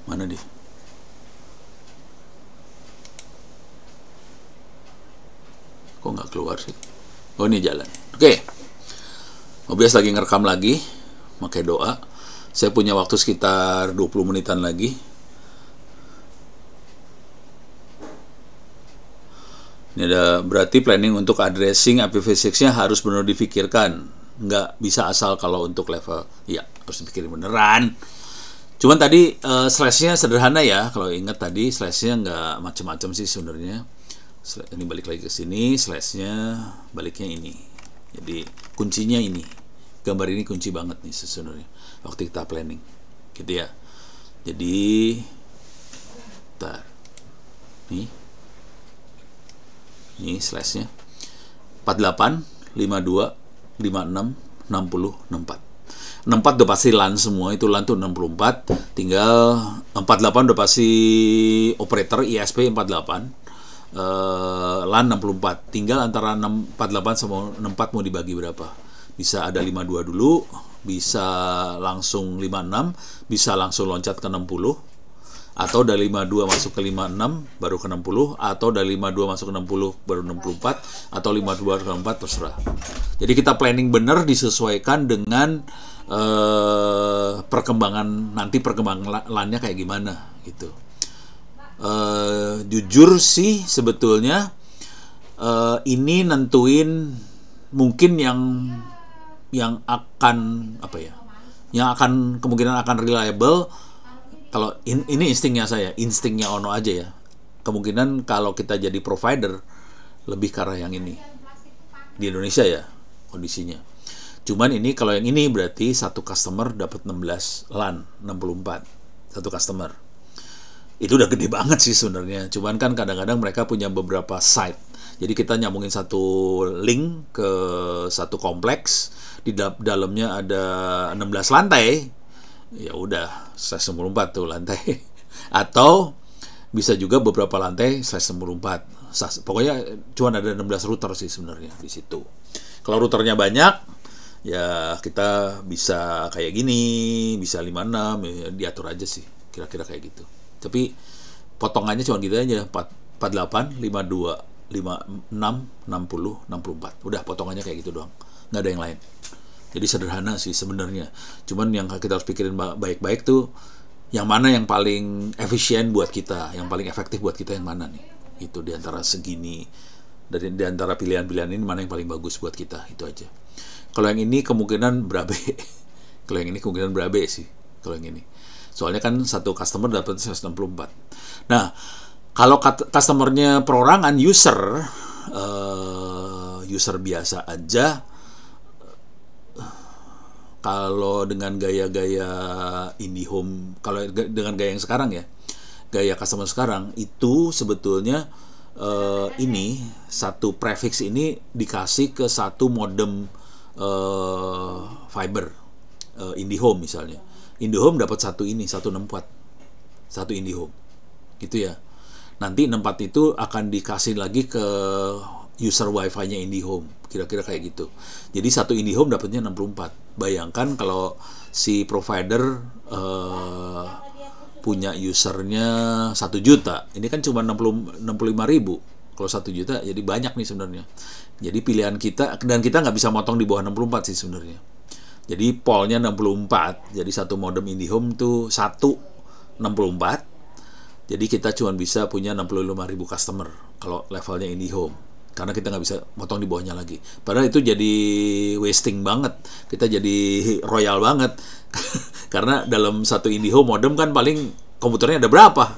Mana dia? Kok nggak keluar sih? Oh, ini jalan. Oke. OBS lagi ngerekam lagi, pakai doa. Saya punya waktu sekitar 20 menitan lagi. Ini ada berarti planning untuk addressing IPv6-nya harus benar difikirkan. Nggak bisa asal kalau untuk level. Ya, harus dipikirin beneran. Cuman tadi slash-nya sederhana ya. Kalau ingat tadi slash-nya nggak macam-macam sih sebenarnya. Ini balik lagi ke sini, slash-nya baliknya ini. Jadi kuncinya ini. Gambar ini kunci banget nih sebenarnya waktu kita planning. Gitu ya. Jadi bentar. Ini slash-nya 48, 52, 56, 60, 64. 64 udah pasti LAN semua, itu LAN tuh 64. Tinggal 48 udah pasti operator ISP 48. LAN 64. Tinggal antara 48 sama 64 mau dibagi berapa. Bisa ada 52 dulu, bisa langsung 56, bisa langsung loncat ke 60. Atau dari 52 masuk ke 56 baru ke 60, atau dari 52 masuk ke 60 baru 64, atau 52 ke 64, terserah. Jadi kita planning benar disesuaikan dengan perkembangan nanti, perkembangan LAN-nya kayak gimana gitu. Jujur sih sebetulnya ini nentuin mungkin yang akan apa ya, yang akan kemungkinan akan reliable. Kalau ini instingnya Ono aja ya. Kemungkinan kalau kita jadi provider lebih ke arah yang ini di Indonesia ya kondisinya. Cuman ini kalau yang ini berarti satu customer dapat 16 LAN 64 satu customer. Itu udah gede banget sih sebenarnya. Cuman kan kadang-kadang mereka punya beberapa site. Jadi kita nyambungin satu link ke satu kompleks, di dalamnya ada 16 lantai. Ya udah, slash 64 tuh lantai. Atau bisa juga beberapa lantai slash 64. Pokoknya cuma ada 16 router sih sebenarnya di situ. Kalau routernya banyak, ya kita bisa kayak gini, bisa 56, ya diatur aja sih. Kira-kira kayak gitu. Tapi potongannya cuma gitu aja, 48, 52, 56, 60, 64. Udah potongannya kayak gitu doang. Nggak ada yang lain. Jadi sederhana sih sebenarnya. Cuman yang kita harus pikirin baik-baik tuh yang mana yang paling efisien buat kita, yang paling efektif buat kita yang mana nih? Itu di antara segini, di antara pilihan-pilihan ini mana yang paling bagus buat kita, itu aja. Kalau yang ini kemungkinan berabe. Kalau yang ini kemungkinan berabe sih. Kalau yang ini. Soalnya kan satu customer dapat 164. Nah, kalau customernya perorangan user biasa aja, kalau dengan gaya-gaya IndiHome, kalau dengan gaya yang sekarang ya, gaya customer sekarang itu sebetulnya ini satu prefix ini dikasih ke satu modem fiber IndiHome misalnya. IndiHome dapat satu ini 164, satu IndiHome, gitu ya. Nanti 64 itu akan dikasih lagi ke user wifi-nya IndiHome, kira-kira kayak gitu. Jadi satu IndiHome dapatnya 64. Bayangkan kalau si provider punya usernya 1 juta, ini kan cuma 65.000. Kalau 1 juta jadi banyak nih sebenarnya. Jadi pilihan kita, dan kita nggak bisa motong di bawah 64 sih sebenarnya. Jadi polnya 64, jadi satu modem IndiHome tuh 164. Jadi kita cuma bisa punya 65.000 customer kalau levelnya IndiHome. Karena kita nggak bisa motong di bawahnya lagi. Padahal itu jadi wasting banget. Kita jadi royal banget. Karena dalam satu IndiHome modem kan paling komputernya ada berapa?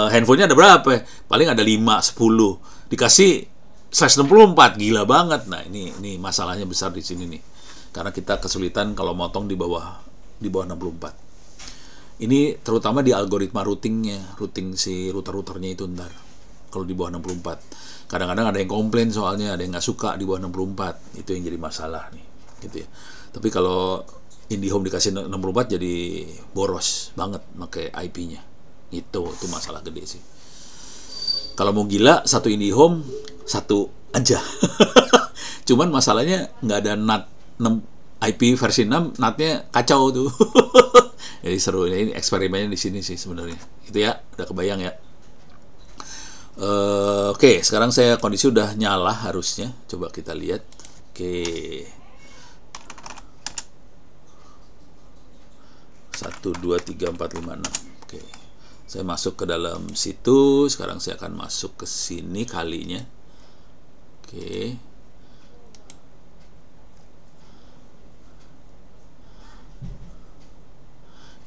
Handphonenya ada berapa? Paling ada 5, 10. Dikasih slash 64, gila banget. Nah ini masalahnya besar di sini nih. Karena kita kesulitan kalau motong di bawah 64. Ini terutama di algoritma routingnya, routing si router-routernya itu ntar. Kalau di bawah 64. Kadang-kadang ada yang komplain soalnya, ada yang nggak suka di bawah 64. Itu yang jadi masalah nih, gitu ya. Tapi kalau IndiHome dikasih 64 jadi boros banget pakai IP-nya. Itu masalah gede sih. Kalau mau gila, satu IndiHome, satu aja. Cuman masalahnya nggak ada NAT IP versi 6, NAT-nya kacau tuh. Jadi seru, ini eksperimennya di sini sih sebenarnya. Itu ya, udah kebayang ya. Oke, sekarang saya kondisi udah nyala harusnya. Coba kita lihat. Oke. 1, 2, 3, 4, 5, 6. Oke. Saya masuk ke dalam situ. Sekarang saya akan masuk ke sini kalinya. Oke.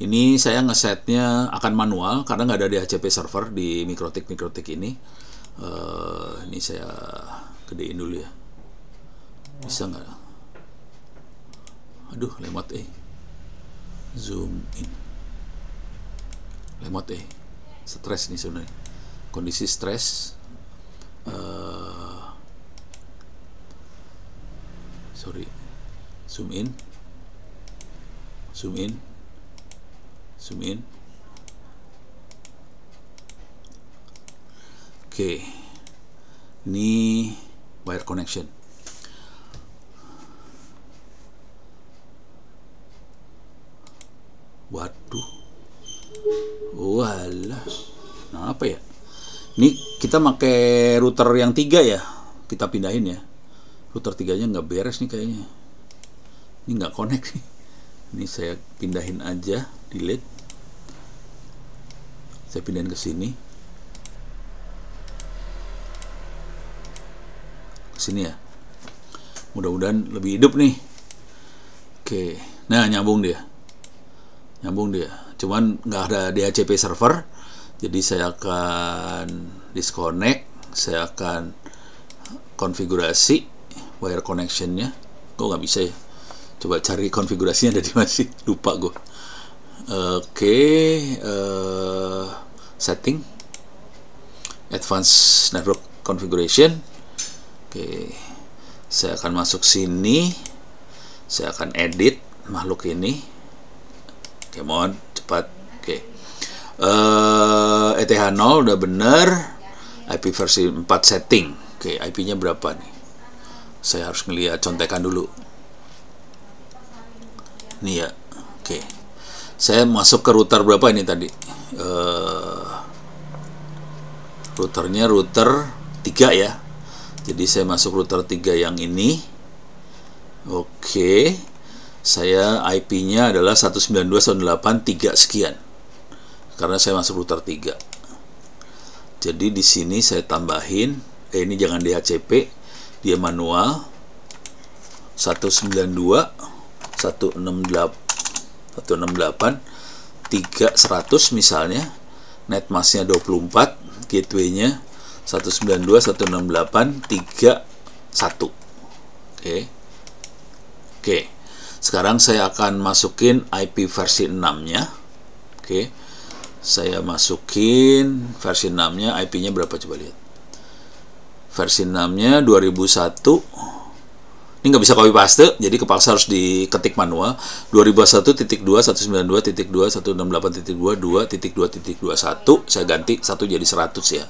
Ini saya ngesetnya akan manual karena nggak ada DHCP server di Mikrotik ini. Ini saya gedein dulu ya. Bisa nggak? Aduh, lemot zoom in. Lemot stres nih sebenarnya. Kondisi stres. Sorry. Zoom in. Zoom in. Zoom in. Oke. Ini wire connection. Waduh. Walah. Nah, apa ya? Ini kita pakai router yang 3 ya. Kita pindahin ya. Router 3-nya nggak beres nih kayaknya. Ini nggak connect nih. Ini saya pindahin aja, delete. Saya pindahin ke sini. Ke sini ya. Mudah-mudahan lebih hidup nih. Oke. Nah, nyambung dia. Cuman nggak ada DHCP server. Jadi saya akan disconnect. Saya akan konfigurasi wire connectionnya. Kok nggak bisa ya? Coba cari konfigurasinya, ada di masih lupa gue. Oke, setting, advanced network configuration. Oke, saya akan masuk sini. Saya akan edit makhluk ini. Oke, mohon cepat. Oke, ETH0 udah bener. IP versi 4 setting. Oke, IP-nya berapa nih? Saya harus ngeliat contekan dulu. Nih ya. Oke. Saya masuk ke router berapa ini tadi? Routernya router 3 ya. Jadi saya masuk router 3 yang ini. Oke. Saya IP-nya adalah 192.168.3 sekian. Karena saya masuk router 3. Jadi di sini saya tambahin, ini jangan DHCP, dia manual. 168.3.100 misalnya, netmasknya 24, gateway-nya 192.168.3.1. Oke. Sekarang saya akan masukin IP versi 6-nya. Oke. Saya masukin versi 6-nya, IP-nya berapa coba lihat. Versi 6-nya 2001. Ini nggak bisa copy paste, jadi kepaksa harus diketik manual. 2001.2.168.2.168.2.2.21. Saya ganti 1 jadi 100 ya.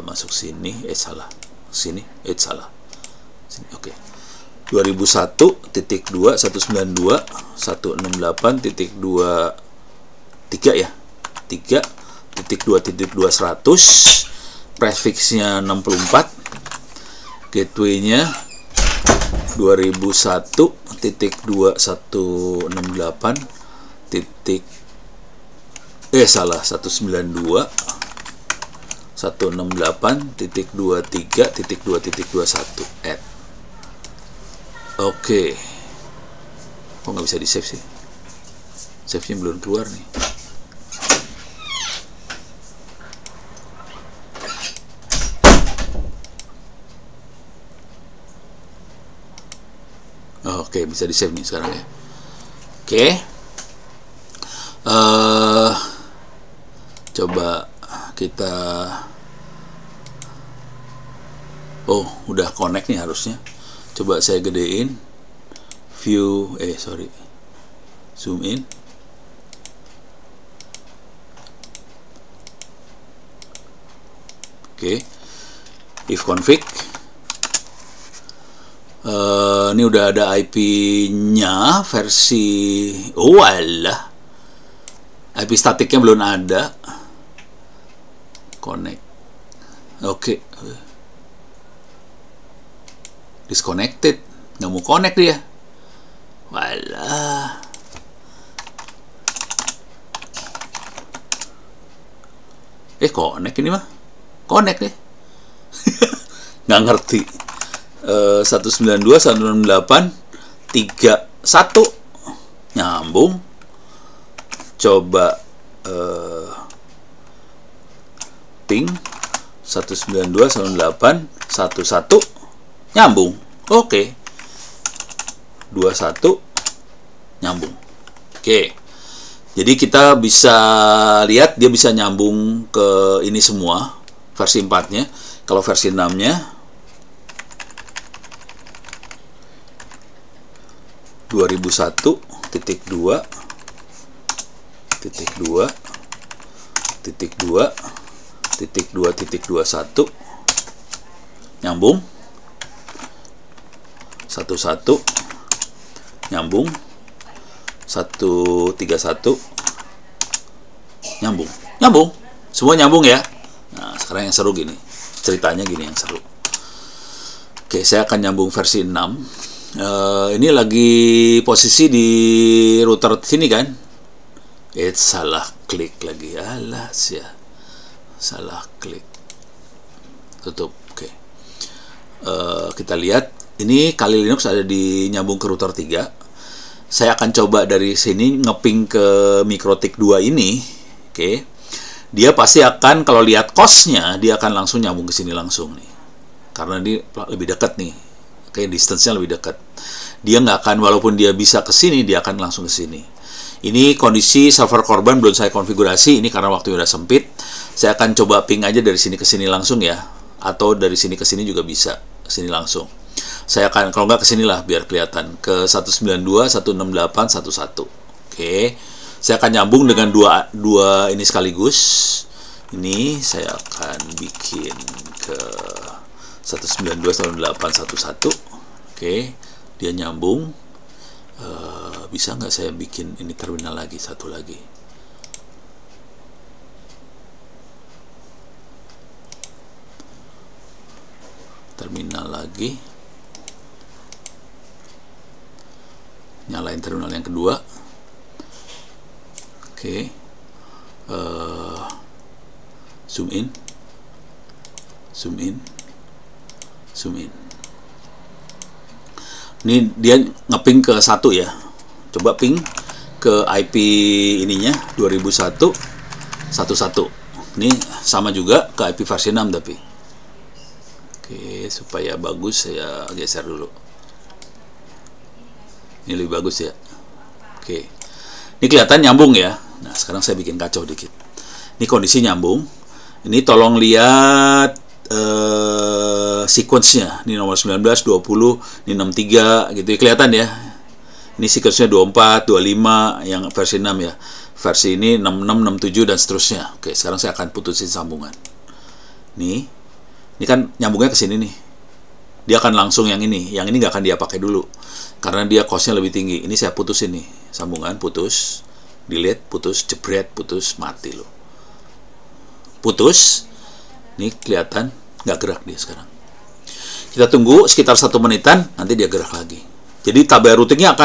Masuk sini, salah. Sini, salah. Sini, oke. 2001.2.168.2.3 ya. 3.2.2.100. Prefixnya 64. Gateway-nya 2001.2168 salah 192.168.23.21 add. Oke. Kok nggak bisa di save sih? Save-nya belum keluar nih. Oke, bisa di save nih sekarang ya. Oke. Coba kita. Oh, udah connect nih harusnya. Coba saya gedein. View, zoom in. Oke. If config. Ini udah ada IP-nya versi, oh alah, IP statiknya belum ada. Connect, oke. Disconnected, nggak mau connect dia. Walah. Connect ini mah. Connect deh. Nggak ngerti. 192, 168, 31. Nyambung. Coba ping 192, 168, 11. Nyambung. Oke. 21 nyambung. Oke. Jadi kita bisa lihat dia bisa nyambung ke ini semua versi 4-nya. Kalau versi 6-nya 2001.2.2.2.2.21 nyambung. 11 nyambung. 131 nyambung. Semua nyambung ya. Nah, sekarang yang seru gini. Ceritanya gini yang seru. Oke, saya akan nyambung versi 6. Ini lagi posisi di router sini kan. Salah klik lagi. Alah, salah klik. Tutup. Oke. Kita lihat. Ini Kali Linux ada di nyambung ke router 3. Saya akan coba dari sini ngeping ke MikroTik 2 ini. Oke. Dia pasti akan, kalau lihat cost-nya, dia akan langsung nyambung ke sini langsung nih. Karena ini lebih dekat nih. Kayak distance-nya lebih dekat. Dia nggak akan, walaupun dia bisa ke sini, dia akan langsung ke sini. Ini kondisi server korban belum saya konfigurasi. Ini karena waktunya udah sempit. Saya akan coba ping aja dari sini ke sini langsung ya. Atau dari sini ke sini juga bisa. Ke sini langsung. Saya akan, kalau nggak kesini lah biar kelihatan, ke 192, 168, 11. Oke. Saya akan nyambung dengan dua ini sekaligus. Ini saya akan bikin ke 192, 168, 11. Oke. Dia nyambung. Bisa nggak saya bikin ini terminal lagi, satu lagi. Terminal lagi. Nyalain terminal yang kedua. Oke. Zoom in. Ini dia ngeping ke 1 ya. Coba ping ke IP ininya 2001.11. Ini sama juga ke IP versi 6 tapi. Oke, supaya bagus saya geser dulu. Ini lebih bagus ya. Oke. Ini kelihatan nyambung ya. Nah, sekarang saya bikin kacau dikit. Ini kondisi nyambung. Ini tolong lihat sequence-nya. Ini nomor 19, 20, ini 63 gitu ya. Kelihatan ya. Ini sequence-nya 24, 25 yang versi 6 ya. Versi ini 66, 67 dan seterusnya. Oke, sekarang saya akan putusin sambungan. Nih. Ini kan nyambungnya ke sini nih. Dia akan langsung yang ini. Yang ini nggak akan dia pakai dulu. Karena dia cost-nya lebih tinggi. Ini saya putusin nih. Sambungan, putus. Delete, putus, jebret, putus, mati loh. Putus. Ini kelihatan. Nggak gerak dia sekarang. Kita tunggu sekitar 1 menitan. Nanti dia gerak lagi. Jadi tabel routingnya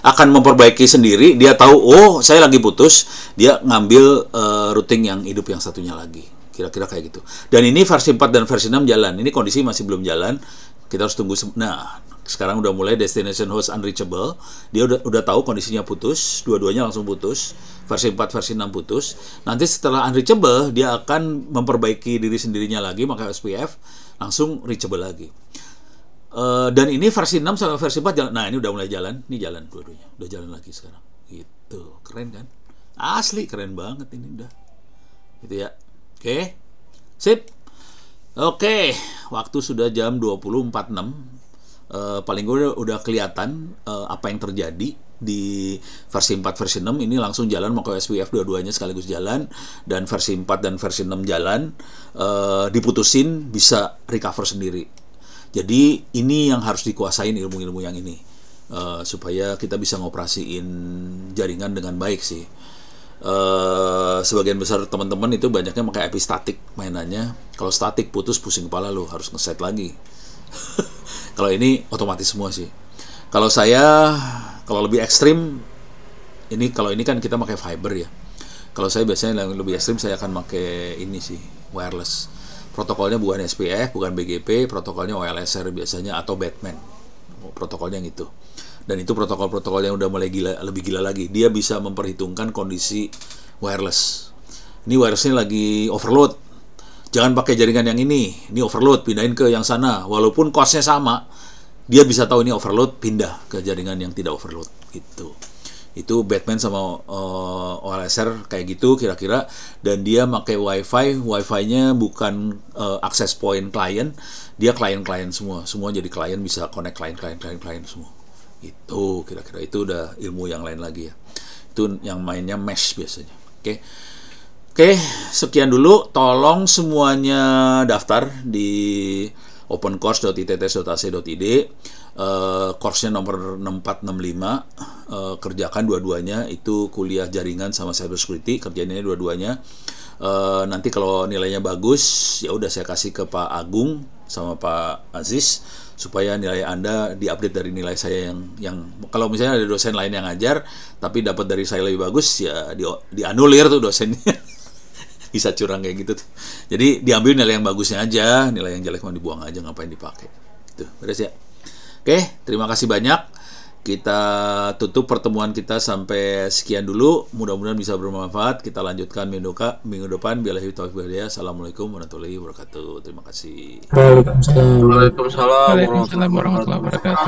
akan memperbaiki sendiri. Dia tahu, oh saya lagi putus. Dia ngambil routing yang hidup yang satunya lagi. Kira-kira kayak gitu. Dan ini versi 4 dan versi 6 jalan. Ini kondisi masih belum jalan. Kita harus tunggu. Nah, sekarang udah mulai destination host unreachable. Dia udah tahu kondisinya putus. Dua-duanya langsung putus. Versi 4, versi 6 putus. Nanti setelah unreachable, dia akan memperbaiki diri sendirinya lagi. Maka SPF langsung reachable lagi. Dan ini versi 6 sama versi 4 jalan. Nah, ini udah mulai jalan. Ini jalan dua-duanya. Udah jalan lagi sekarang. Gitu. Keren kan? Asli keren banget ini udah. Gitu ya. Oke, sip. Oke, waktu sudah jam 20.46. Paling gue udah kelihatan apa yang terjadi di versi 4, versi 6. Ini langsung jalan, mau ke SPF dua-duanya sekaligus jalan. Dan versi 4 dan versi 6 jalan. Diputusin, bisa recover sendiri. Jadi ini yang harus dikuasain, ilmu-ilmu yang ini, supaya kita bisa ngoperasiin jaringan dengan baik sih. Sebagian besar teman-teman itu banyaknya pakai IP statik mainannya. Kalau statik putus, pusing kepala, lo harus ngeset lagi. Kalau ini otomatis semua sih. Kalau saya, kalau lebih ekstrim, kalau ini kan kita pakai fiber ya. Kalau saya biasanya yang lebih ekstrim, saya akan pakai ini sih, wireless. Protokolnya bukan SPF, bukan BGP, protokolnya OLSR biasanya, atau Batman. Protokolnya yang itu. Dan itu protokol-protokol yang udah mulai lebih gila lagi. Dia bisa memperhitungkan kondisi wireless. Ini wirelessnya lagi overload. Jangan pakai jaringan yang ini overload, pindahin ke yang sana. Walaupun cost-nya sama, dia bisa tahu ini overload, pindah ke jaringan yang tidak overload gitu. Itu Batman sama OLSR kayak gitu kira-kira. Dan dia pakai wifi-nya bukan access point client, dia klien-klien semua jadi klien, bisa connect klien semua. Itu kira-kira, itu udah ilmu yang lain lagi ya. Itu yang mainnya mesh biasanya. Oke, sekian dulu. Tolong semuanya daftar di opencourse.itts.ac.id. Course-nya nomor 6465. Kerjakan dua-duanya, itu kuliah jaringan sama cybersecurity, kerjain ini dua-duanya. Nanti kalau nilainya bagus, ya udah saya kasih ke Pak Agung sama Pak Aziz supaya nilai Anda diupdate dari nilai saya yang kalau misalnya ada dosen lain yang ngajar tapi dapat dari saya lebih bagus, ya dianulir tuh dosennya. Bisa curang kayak gitu tuh. Jadi diambil nilai yang bagusnya aja, nilai yang jelek mau dibuang aja, ngapain dipakai. Tuh, beres ya. Oke, terima kasih banyak. Kita tutup pertemuan kita sampai sekian dulu. Mudah-mudahan bisa bermanfaat. Kita lanjutkan minggu depan. Billahi taufiq wal hidayah. Assalamualaikum warahmatullahi wabarakatuh. Terima kasih. Waalaikumsalam warahmatullahi wabarakatuh.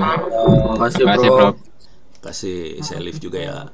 Terima kasih, Terima kasih, Bro. Bro. Kasih saya live juga ya.